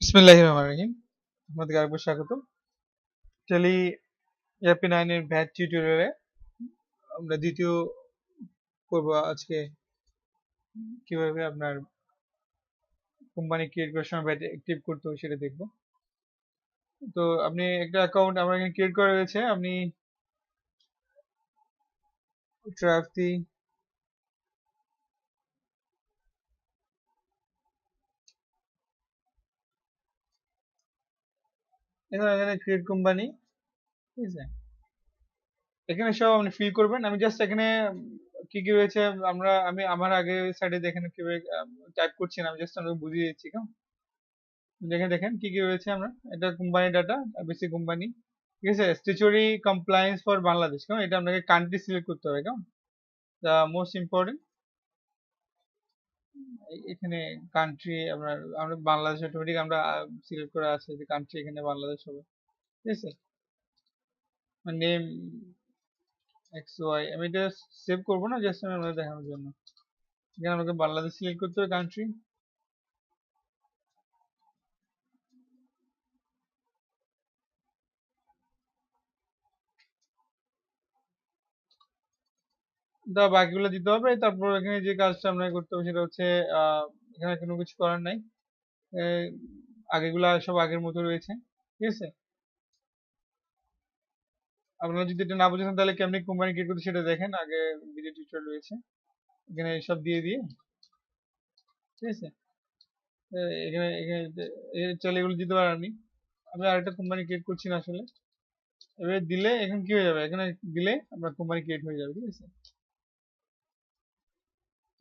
বিসমিল্লাহির রহমানির রহিম। আপনাদেরকে আরেকবার স্বাগতম। ট্যালি ERP9 এর ভ্যাট টিউটোরিয়ালে আমরা দ্বিতীয় করব আজকে কিভাবে আপনার কোম্পানি ক্রিয়েট করার সময় ভ্যাট অ্যাক্টিভ করতে হয় সেটা দেখব। তো আপনি একটা অ্যাকাউন্ট আমার এখানে ক্রিয়েট করা রয়েছে। আপনি ট্রাফটি এখানে ক্রিয়েট কোম্পানি, ঠিক আছে? এখানে সব আপনি ফিল করবেন। আমি জাস্ট এখানে কি কি রয়েছে আমি আমার আগে সাইডে দেখেন কিভাবে টাইপ করছি না, আমি জাস্ট আপনাকে বুঝিয়ে দিচ্ছি। কেমন? দেখেন দেখেন কি কি রয়েছে আমরা, এটা কোম্পানি ডাটা, বেসি কোম্পানি, ঠিক আছে? স্ট্যাচুরি কমপ্লায়েন্স ফর বাংলাদেশ, কেমন? এটা আপনাকে কান্ট্রি সিলেক্ট করতে হবে, কেমন? দা মোস্ট ইম্পর্টেন্ট এখানে কান্ট্রি আমরা আমরা বাংলাদেশ অটোমেটিক আমরা সিলেক্ট করা আছে যে কান্ট্রি এখানে বাংলাদেশ হবে, ঠিক আছে? নেম এক্স ওয়াই, আমি এটা সেভ করবো না, জাস্ট আমি আপনাদের দেখানোর জন্য। এখানে আমাকে বাংলাদেশ সিলেক্ট করতে হবে কান্ট্রি। বাকিগুলো দিতে হবে। তারপর এখানে যে কাজটা আপনাকে করতে হবে সেটা হচ্ছে এখানে কোনো কিছু করার নাই। আহ, আগেগুলা সব আগের মতো রয়েছে, ঠিক আছে? আপনারা যদি এটা না বুঝেন তাহলে কেমনি কোম্পানি ক্রিয়েট করতে সেটা দেখেন, আগে ভিডিও টিউটোরিয়াল রয়েছে এখানে সব দিয়ে দিয়ে, ঠিক আছে? এখানে এখানে চলে এগুলো দিতে পারেন আপনি। আমি আরেকটা কোম্পানি ক্রিয়েট করছি না আসলে। এবার দিলে এখন কি হয়ে যাবে, এখানে দিলে আপনার কোম্পানি ক্রিয়েট হয়ে যাবে, ঠিক আছে?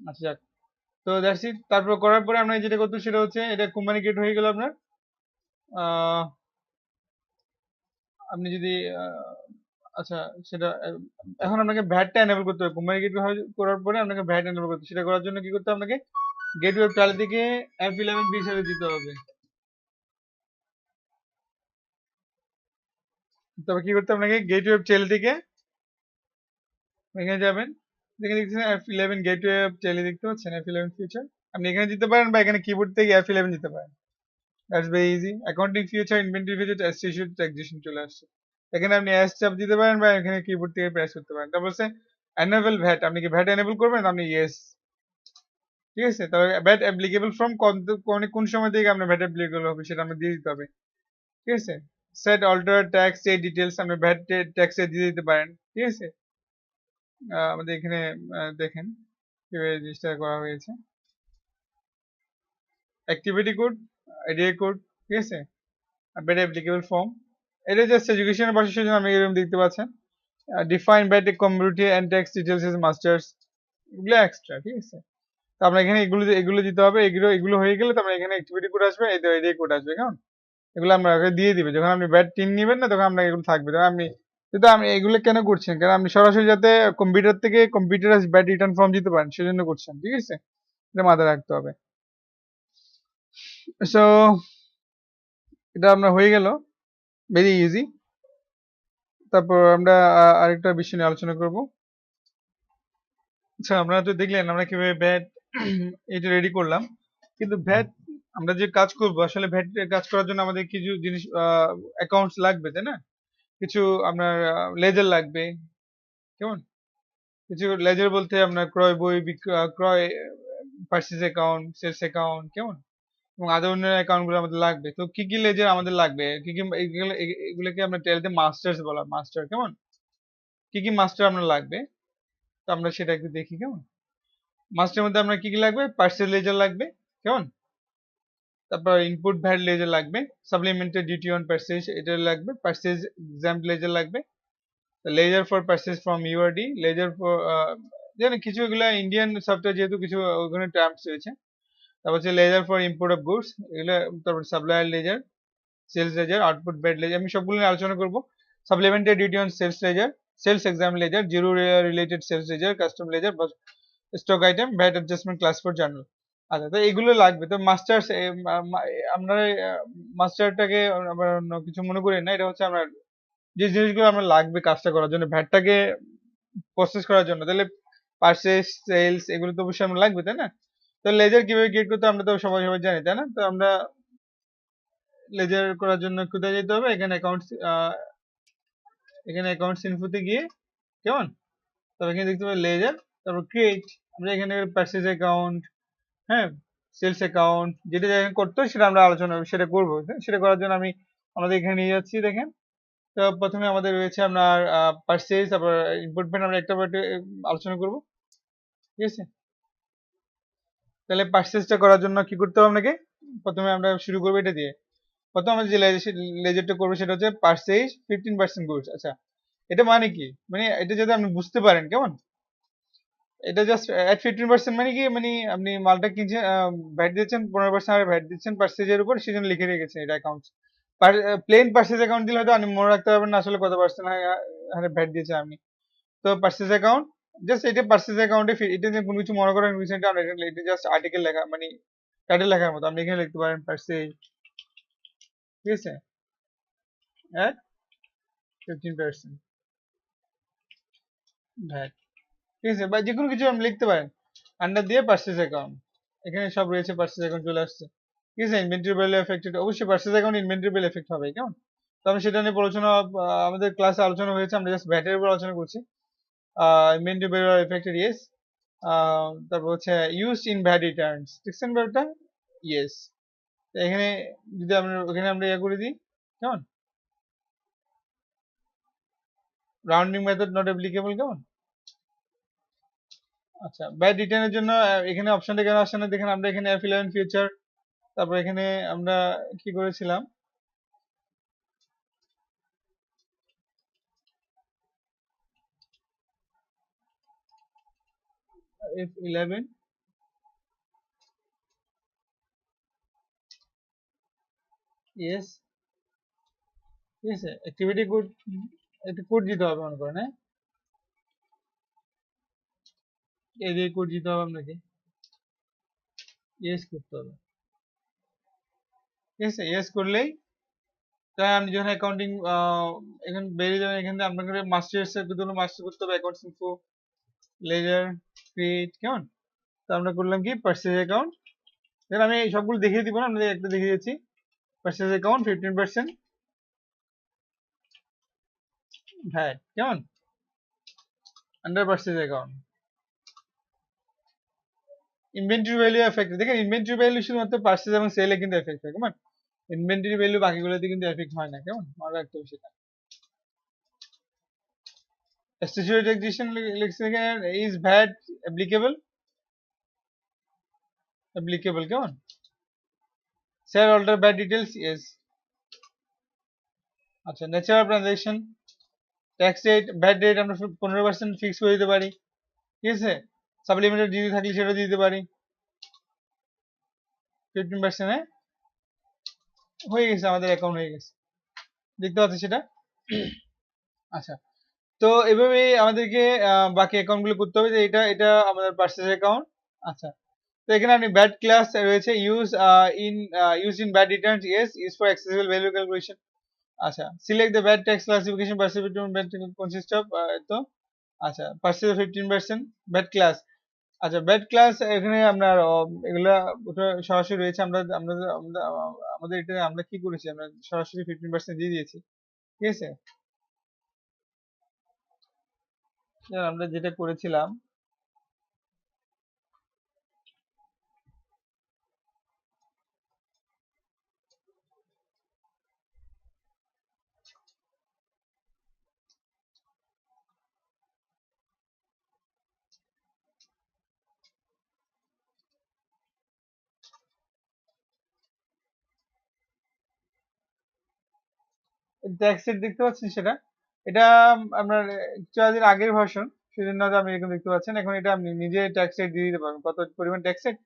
আচ্ছা যাক, তো দ্যাটস ইট। তারপর করার পরে আমরা যেটা করতে সেটা হচ্ছে এটা কোম্পানি ক্রিয়েট হয়ে গেল আপনার। আহ, আপনি যদি আচ্ছা সেটা এখন আপনাকে ভ্যাটটা এনেবল করতে হবে। কোম্পানি ক্রিয়েট করার পরে আপনাকে ভ্যাট এনেবল করতে হবে। সেটা করার জন্য কি করতে হবে আপনাকে, গেটওয়ে ট্যালি থেকে F11 হিসেবে দিতে হবে। তবে কি করতে হবে আপনাকে, গেটওয়ে টেল থেকে এখানে যাবেন, এখানে দেখছেন F11 গেটওয়ে টেলি দেখতে পাচ্ছেন, F11 ফিচার আপনি এখানে দিতে পারেন বা এখানে কিবোর্ড থেকে F11 দিতে পারেন। That's very easy. Accounting feature, inventory feature, associated taxation চলে আসছে। এখানে আপনি এস চাপ দিতে পারেন বা এখানে কিবোর্ড থেকে প্রেস করতে পারেন। তারপর হচ্ছে এনেবল ভ্যাট, আপনি কি ভ্যাট এনেবল করবেন, আপনি ইয়েস, ঠিক আছে? তবে ভ্যাট অ্যাপ্লিকেবল ফ্রম কোন সময় থেকে আপনার ভ্যাট অ্যাপ্লিকেবল হবে সেটা আমরা দিয়ে দিতে হবে, ঠিক আছে? সেট অল্টার ট্যাক্স এ ডিটেলস, আপনি ভ্যাট ট্যাক্স এ দিয়ে দিতে পারেন, ঠিক আছে? আমাদের এখানে দেখেন কিভাবে জিনিসটা করা হয়েছে। অ্যাক্টিভিটি কোড, আইডিয়া কোড, ঠিক আছে? ভ্যাট অ্যাপ্লিকেবল ফর্ম, এটা জাস্ট এডুকেশনের পাশে জন্য আপনি এরকম দেখতে পাচ্ছেন। Define VAT community and tax details is masters, এগুলো এক্সট্রা, ঠিক আছে? তো আমরা এখানে এগুলো দিতে হবে। এগুলো হয়ে গেলে তারপরে এখানে অ্যাক্টিভিটি কোড আসবে, এই আইডিয়া কোড আসবে, কেমন? এগুলো আমরা আগে দিয়ে দিবে যখন আপনি ব্যাট টিন নেবেন না, তখন আপনার এগুলো থাকবে। তখন আপনি কিন্তু আপনি এগুলো কেন করছেন, কারণ আপনি সরাসরি যাতে কম্পিউটার থেকে কম্পিউটার ব্যাট রিটার্ন ফর্ম দিতে পারেন সেজন্য করছেন, ঠিক আছে? এটা মাথায় রাখতে হবে। সো এটা আপনার হয়ে গেল, ভেরি ইজি। তারপর আমরা আরেকটা বিষয় নিয়ে আলোচনা করব। আচ্ছা, আপনারা তো দেখলেন আমরা কিভাবে ভ্যাট এটা রেডি করলাম, কিন্তু ভ্যাট আমরা যে কাজ করব আসলে ভ্যাট কাজ করার জন্য আমাদের কিছু জিনিস অ্যাকাউন্টস লাগবে, তাই না? কিছু আপনার লেজার লাগবে, কেমন? কিছু লেজার বলতে আপনার ক্রয় বই ক্রয়, পার্চেজ অ্যাকাউন্ট, সেলস অ্যাকাউন্ট, কেমন? এবং আদার অন্য অ্যাকাউন্ট গুলো আমাদের লাগবে। তো কি কি লেজার আমাদের লাগবে, কি কি এগুলোকে আমরা টেলতে মাস্টার্স বলা, মাস্টার, কেমন? কি কি মাস্টার আপনার লাগবে, তো আমরা সেটা একটু দেখি, কেমন? মাস্টারের মধ্যে আপনার কি কি লাগবে, পার্চেজ লেজার লাগবে, কেমন? তারপর ইনপুট ভ্যাট লেজার লাগবে, সাপ্লিমেন্টারি ডিউটি অন পার্চেজ এটা লাগবে, পার্চেজ এক্সাম্পট লেজার লাগবে, ledger for purchase from URD, ledger for জানেন কিছু এগুলা ইন্ডিয়ান সফটওয়্যার যেহেতু কিছু ওখানে টার্মস রয়েছে। তারপর হচ্ছে ledger for import of goods, এগুলো। তারপর supplier ledger, sales ledger, output VAT ledger, আমি সবগুলো নিয়ে আলোচনা করব। Supplementary duty on sales ledger, sales exempt ledger, zero rated sales ledger, custom ledger, stock item, VAT adjustment class for journal. আচ্ছা, তো এগুলো লাগবে। তো মাস্টার্স আপনারা মাস্টারটাকে আবার অন্য কিছু মনে করেন না, এটা হচ্ছে আমরা যে জিনিসগুলো আমরা লাগবে কাজটা করার জন্য, ভ্যাটটাকে প্রসেস করার জন্য, তাহলে পার্চেস, সেলস, এগুলো তো অবশ্যই আমরা লাগবে, তাই না? তো লেজার কিভাবে ক্রিয়েট করতে আমরা তো সবাই সবাই জানি, তাই না? তো আমরা লেজার করার জন্য কোথায় যেতে হবে, এখানে অ্যাকাউন্টস ইনফোতে গিয়ে, কেমন, তবে এখানে দেখতে পাবে লেজার, তারপর ক্রিয়েট, আমরা এখানে পারচেজ অ্যাকাউন্ট, হ্যাঁ, সেলস অ্যাকাউন্ট, যেটা যেখানে করতে হয় সেটা আমরা আলোচনা সেটা করবো, হ্যাঁ? সেটা করার জন্য আমি আমাদের এখানে নিয়ে যাচ্ছি, দেখেন। তো প্রথমে আমাদের রয়েছে আপনার পারচেজ, তারপর ইম্পোর্টমেন্ট, আমরা একটা আলোচনা করব, ঠিক আছে। তাহলে পারচেজটা করার জন্য কি করতে হবে আপনাকে, প্রথমে আমরা শুরু করবো এটা দিয়ে। প্রথম আমরা যে লেজারটা করবো সেটা হচ্ছে পারচেজ 15% গুডস। আচ্ছা, এটা মানে কি, মানে এটা যদি আপনি বুঝতে পারেন, কেমন, এটা জাস্ট এট 15% মানে কি, মানে আপনি মালটা কিনছেন, ভ্যাট দিচ্ছেন 15% আর ভ্যাট দিচ্ছেন পার্সেজের উপর, সেজন্য লিখে রেখেছেন এটা অ্যাকাউন্ট। প্লেন পার্সেজ অ্যাকাউন্ট দিলে হয়তো আপনি মনে রাখতে পারবেন না আসলে কত পার্সেন্ট হারে ভ্যাট দিয়েছে আপনি। তো পার্সেজ অ্যাকাউন্ট, জাস্ট এটা পার্সেজ অ্যাকাউন্টে এটা নিয়ে কোনো কিছু মনে করেন রিসেন্ট, এটা জাস্ট আর্টিকেল লেখা, মানে টাইটেল লেখার মতো, আপনি এখানে লিখতে পারেন পার্সেজ, ঠিক আছে, এট 15% ভ্যাট, ঠিক আছে, বা যে কোনো কিছু আপনি লিখতে পারেন আন্ডার দিয়ে পার্সেজ অ্যাকাউন্ট। এখানে সব রয়েছে, পার্সেজ অ্যাকাউন্ট চলে আসছে, ঠিক আছে। ইনভেন্টরি ভ্যালু এফেক্টেড, অবশ্যই purchase account inventory value effect হবে, কেমন। তো আমি সেটা নিয়ে আলোচনা, আমাদের ক্লাসে আলোচনা হয়েছে, আমরা জাস্ট ভ্যাটের উপর আলোচনা করছি। Inventory value affected, yes. তারপর হচ্ছে ইউজ ইন ভ্যাট রিটার্নস, দেখছেন ব্যাপারটা, ইয়েস। এখানে যদি আমরা এখানে আমরা ইয়ে করে দিই, কেমন, রাউন্ডিং মেথড নট অ্যাপ্লিকেবল, কেমন। আচ্ছা, ব্যাড রিটার্নের জন্য এখানে অপশনটা কেন আসে না, দেখেন আমরা এখানে অ্যাফিলিয়েন্ট ফিউচার, তারপর এখানে আমরা কি করেছিলাম, F11, ইয়েস, ঠিক আছে, অ্যাক্টিভিটি কোড, একটা কোড দিতে হবে মনে করেন, হ্যাঁ, এই যে কোড দিতে হবে আপনাকে, ইয়েস করতে হবে, ঠিক আছে। ইয়েস করলেই তাই আপনি যখন অ্যাকাউন্টিং এখানে বেরিয়ে যাবেন, এখান থেকে আপনাকে মাস্টার্স এর জন্য মাস্টার করতে হবে অ্যাকাউন্টস ইনফো, লেজার, ক্রিয়েট, কেমন। তো আমরা করলাম কি পার্সেজ অ্যাকাউন্ট, দেখেন আমি এই সবগুলো দেখিয়ে দিব না, আপনাদের একটা দেখিয়ে দিচ্ছি। পার্সেজ অ্যাকাউন্ট 15% ভ্যাট, কেমন, under purchase account. Inventory value effect, দেখেন ইনভেন্টরি ভ্যালু শুধুমাত্র পার্সেজ এবং সেলে কিন্তু এফেক্ট হয়, কেমন। ইনভেন্টরি ভ্যালু বাকিগুলোতে কিন্তু এফেক্ট হয় না, কেমন, মনে রাখতে হবে সেটা। Statutory taxation is VAT applicable, applicable, কেমন। Share alter VAT details, yes. আচ্ছা, nature of transaction, tax rate, VAT rate আমরা 15% ফিক্স করে দিতে পারি, ঠিক আছে। সাপ্লিমেন্টারি ডিউটি থাকলে সেটা দিতে পারি, 15%, হ্যাঁ, হয়ে গেছে, আমাদের অ্যাকাউন্ট হয়ে গেছে, দেখতে পাচ্ছি সেটা। আচ্ছা, তো এভাবে আমাদেরকে বাকি অ্যাকাউন্ট গুলো করতে হবে, যে এটা এটা আমাদের পার্সেজ অ্যাকাউন্ট। আচ্ছা, তো এখানে আপনি ব্যাড ক্লাস রয়েছে, use in bad returns, yes, use for accessible value calculation. আচ্ছা, select the bad tax classification precipitation bad consist of, তো আচ্ছা, পার্সেজ 15% ব্যাড ক্লাস। আচ্ছা, ব্যাড ক্লাস এখানে আপনার এগুলা ওটা সরাসরি রয়েছে, আমরা আমরা আমরা আমাদের এটা আমরা কি করেছি, আমরা সরাসরি 15% দিয়ে দিয়েছি, ঠিক আছে। আমরা যেটা করেছিলাম, ট্যাক্স রেট দেখতে পাচ্ছেন সেটা, এটা আপনার কিছু দিন আগের ভার্সন, সেজন্য হয়তো আপনি এরকম দেখতে পাচ্ছেন। এখন এটা আপনি নিজে ট্যাক্স রেট দিয়ে দিতে পারবেন, কত পরিমাণ ট্যাক্স রেট,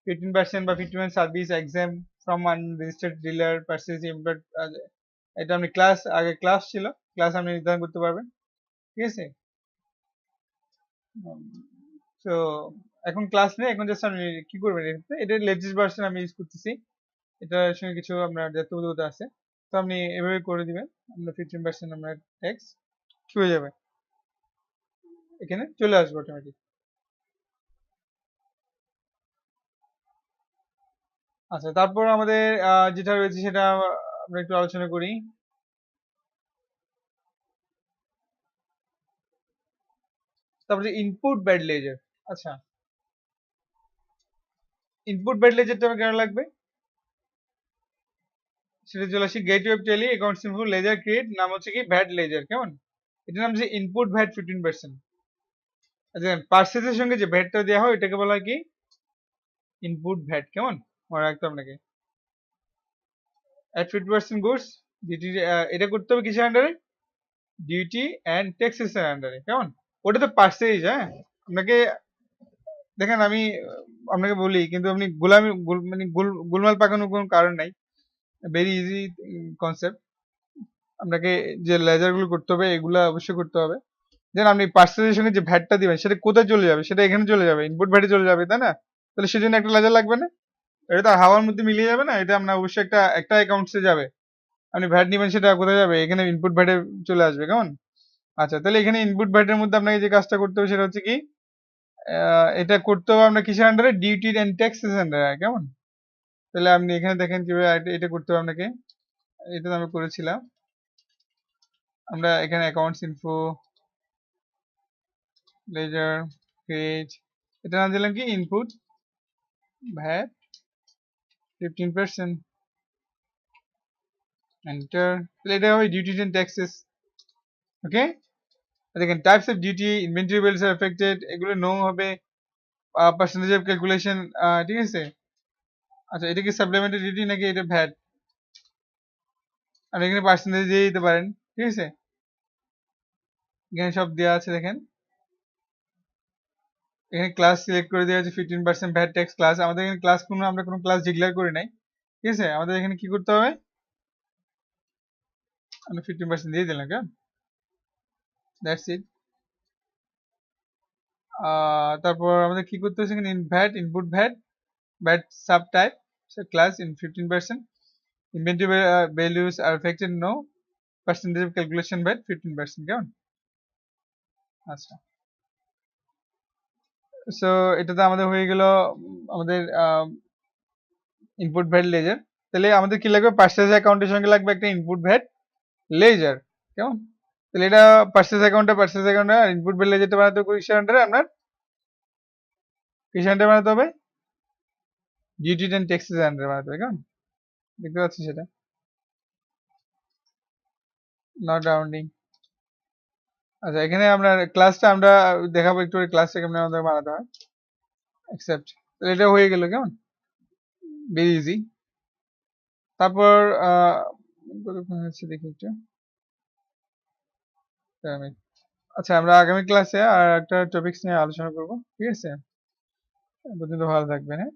15% বা 50% service exam from unregistered dealer purchase import. এটা আপনি ক্লাস, আগে ক্লাস ছিল, ক্লাস আপনি নির্ধারণ করতে পারবেন, ঠিক আছে। তো এখন ক্লাস নেই, এখন জাস্ট আপনি কি করবেন, এটা লেটেস্ট ভার্সন আমি ইউজ করতেছি, এটার সঙ্গে কিছু আপনার জাতীয়তা আছে। তো আপনি এভাবে করে দিবেন, আপনার 15% আপনার ট্যাক্স হয়ে যাবে, এখানে চলে আসবে অটোমেটিক। আচ্ছা, তারপর আমাদের যেটা রয়েছে সেটা আমরা একটু আলোচনা করি। তারপরে ইনপুট ব্যাড লেজার। আচ্ছা, ইনপুট ব্যাড লেজারটা আমার কেন লাগবে সেটা চলে আসি। Gateway Tally account info ledger create, নাম হচ্ছে কি ভ্যাট লেজার, কেমন? এটার নাম হচ্ছে ইনপুট ভ্যাট 15%। আচ্ছা, পার্সেসের সঙ্গে যে ভ্যাটটা দেওয়া হয় এটাকে বলা হয় কি ইনপুট ভ্যাট, কেমন? মনে রাখতে আপনাকে at 50% গুডস ডিউটি, এটা করতে হবে কিসের আন্ডারে? ডিউটি অ্যান্ড ট্যাক্সেসের আন্ডারে, কেমন? ওটা তো পার্সেজ, হ্যাঁ। আপনাকে দেখেন আমি আপনাকে বলি, কিন্তু আপনি গোলামি মানে গোলমাল পাকানোর কোনো কারণ নাই। Very easy concept. আপনাকে যে লেজার গুলো করতে হবে এগুলা অবশ্যই করতে হবে। দেন আপনি পার্সেজের সঙ্গে যে ভ্যাটটা দিবেন সেটা কোথায় চলে যাবে? সেটা এখানে চলে যাবে, ইনপুট ভ্যাটে চলে যাবে, তাই না? তাহলে সেজন্য একটা লেজার লাগবে না? এটা তো আর হাওয়ার মধ্যে মিলিয়ে যাবে না, এটা আপনার অবশ্যই একটা অ্যাকাউন্টসে যাবে। আপনি ভ্যাট নিবেন সেটা কোথায় যাবে? এখানে ইনপুট ভ্যাটে চলে আসবে, কেমন? আচ্ছা, তাহলে এখানে ইনপুট ভ্যাটের মধ্যে আপনাকে যে কাজটা করতে হবে সেটা হচ্ছে কি এটা করতে হবে আপনার কিসের আন্ডারে? ডিউটি এন্ড ট্যাক্সেস আন্ডারে, কেমন? তাহলে আপনি এখানে দেখেন কিভাবে এটা করতে হবে আপনাকে। এটা তো আমরা করেছিলাম। আমরা এখানে অ্যাকাউন্টস ইনফো লেজার পেজ, এটা নাম দিলাম কি ইনপুট ভ্যাট 15%, এন্টার। তাহলে এটা হবে ডিউটি এন্ড ট্যাক্সেস, ওকে। দেখেন types of duty, inventory bills are affected, এগুলো নো হবে। পার্সেন্টেজ অফ ক্যালকুলেশন, ঠিক আছে। আচ্ছা, এটা কি সাপ্লিমেন্টারি ডিউটি নাকি এটা ভ্যাট? আপনি এখানে পার্সেন্টেজ দিয়ে দিতে পারেন, ঠিক আছে। এখানে সব দেওয়া আছে দেখেন। এখানে ক্লাস সিলেক্ট করে দেওয়া আছে 15% ভ্যাট ট্যাক্স ক্লাস। আমাদের এখানে ক্লাস আমরা কোনো ক্লাস ডিক্লেয়ার করি নাই, ঠিক আছে। আমাদের এখানে কি করতে হবে? আমরা 15% দিয়ে দিলাম, কেন? That's it. তারপর আমাদের কি করতে হচ্ছে এখানে? VAT input VAT VAT sub type class in 15%, inventory values are affected no, percentage of calculation VAT 15%, কেমন? আচ্ছা, সো এটাতে আমাদের হয়ে গেল আমাদের ইনপুট ভ্যাট লেজার। তাহলে আমাদের কি লাগবে? পার্সেস অ্যাকাউন্টের সঙ্গে লাগবে একটা ইনপুট ভ্যাট লেজার, কেমন? তাহলে এটা পার্সেস অ্যাকাউন্টে আর ইনপুট ভ্যাট লেজারটা বানাতে হবে কিসের আন্ডারে? আপনার কিসের আন্ডারে বানাতে হবে? ডিউটি এন্ড ট্যাক্সেস আন্ডারে বানাতে হবে, কেমন? দেখতে পাচ্ছি সেটা নট রাউন্ডিং। আচ্ছা, এখানে আপনার ক্লাসটা আমরা দেখাবো একটু, ক্লাসটা কেমন আমাদের বানাতে হয়। অ্যাকসেপ্ট, তাহলে এটা হয়ে গেল, কেমন? Very easy. তারপর দেখি একটু। আচ্ছা, আমরা আগামী ক্লাসে আর একটা টপিকস নিয়ে আলোচনা করব, ঠিক আছে। পর্যন্ত ভালো থাকবেন, হ্যাঁ।